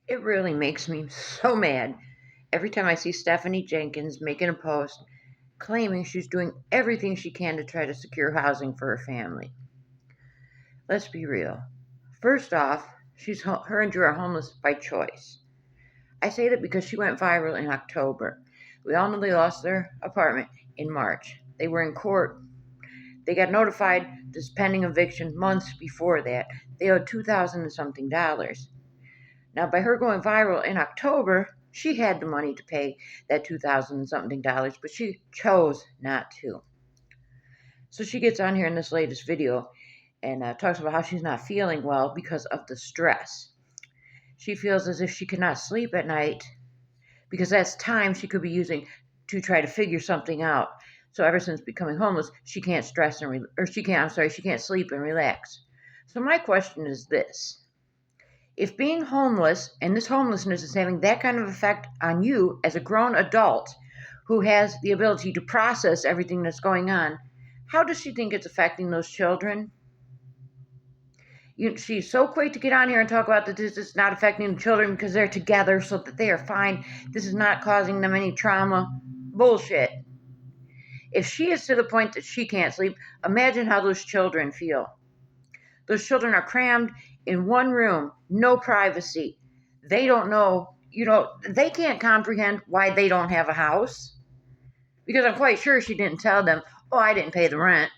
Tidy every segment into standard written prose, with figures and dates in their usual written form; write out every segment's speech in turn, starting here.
It really makes me so mad every time I see Stephanie Jenkins making a post claiming she's doing everything she can to try to secure housing for her family. Let's be real. First off, her and Drew are homeless by choice. I say that because she went viral in October. We all know they lost their apartment in March. They were in court. They got notified this pending eviction months before that. They owed $2,000 and something dollars. Now, by her going viral in October, she had the money to pay that $2,000 and something dollars, but she chose not to. So she gets on here in this latest video and talks about how she's not feeling well because of the stress. She feels as if she cannot sleep at night because that's time she could be using to try to figure something out. So ever since becoming homeless, she can't she can't sleep and relax. So my question is this. If being homeless and this homelessness is having that kind of effect on you as a grown adult who has the ability to process everything that's going on, how does she think it's affecting those children? She's so quick to get on here and talk about that this is not affecting the children because they're together so that they are fine. This is not causing them any trauma. Bullshit. If she is to the point that she can't sleep, imagine how those children feel. Those children are crammed in one room, no privacy. They don't know, they can't comprehend why they don't have a house. Because I'm quite sure she didn't tell them, oh, I didn't pay the rent.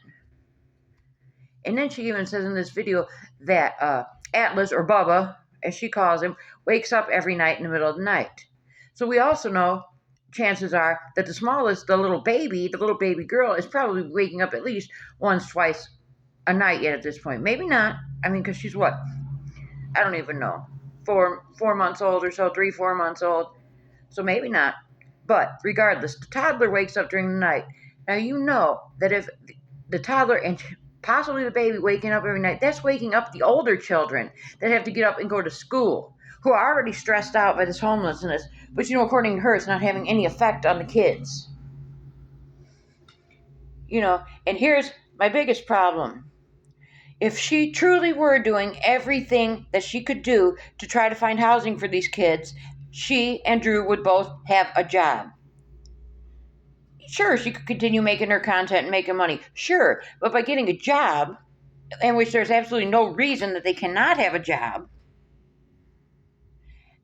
And then she even says in this video that Atlas, or Bubba, as she calls him, wakes up every night in the middle of the night. So we also know, chances are, that the smallest, the little baby girl, is probably waking up at least once, twice a night yet at this point. Maybe not. I mean, because she's what? I don't even know. 4 months old or so, 3-4 months old. So maybe not. But regardless, the toddler wakes up during the night. Now you know that if the toddler and possibly the baby waking up every night, that's waking up the older children that have to get up and go to school, who are already stressed out by this homelessness. But according to her, it's not having any effect on the kids. And here's my biggest problem. If she truly were doing everything that she could do to try to find housing for these kids, she and Drew would both have a job. Sure, she could continue making her content and making money. Sure, but by getting a job, in which there's absolutely no reason that they cannot have a job,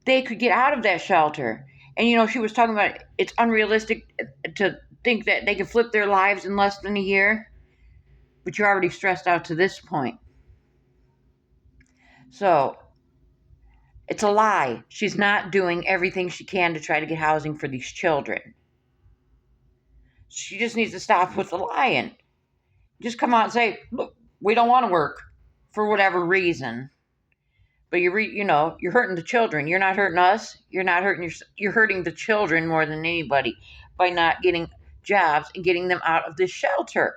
they could get out of that shelter. And, she was talking about it's unrealistic to think that they could flip their lives in less than a year. But you're already stressed out to this point. So, it's a lie. She's not doing everything she can to try to get housing for these children. She just needs to stop with the lying. Just come out and say, look, we don't want to work for whatever reason. But you're hurting the children. You're not hurting us. You're hurting the children more than anybody by not getting jobs and getting them out of this shelter.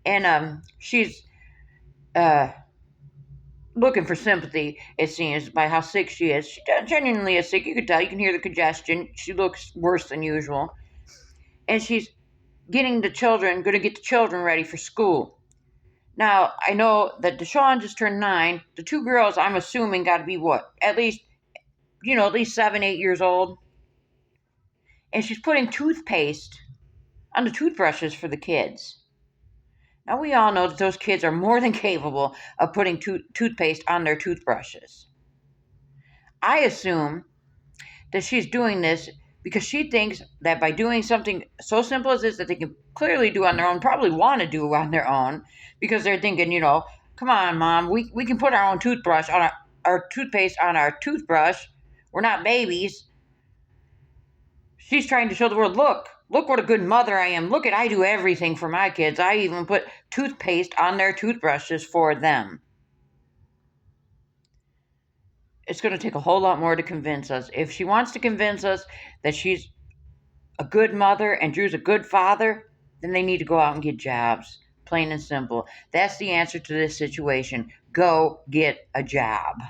And she's looking for sympathy, it seems, by how sick she is. She genuinely is sick. You can tell. You can hear the congestion. She looks worse than usual. And she's going to get the children ready for school. Now, I know that Deshawn just turned 9. The 2 girls, I'm assuming, got to be what? At least 7, 8 years old. And she's putting toothpaste on the toothbrushes for the kids. Now, we all know that those kids are more than capable of putting toothpaste on their toothbrushes. I assume that she's doing this because she thinks that by doing something so simple as this that they can clearly do on their own, probably want to do on their own, because they're thinking, come on, Mom, we can put our own toothbrush on our toothpaste on our toothbrush. We're not babies. She's trying to show the world, look what a good mother I am. Look I do everything for my kids. I even put toothpaste on their toothbrushes for them. It's going to take a whole lot more to convince us. If she wants to convince us that she's a good mother and Drew's a good father, then they need to go out and get jobs. Plain and simple. That's the answer to this situation. Go get a job.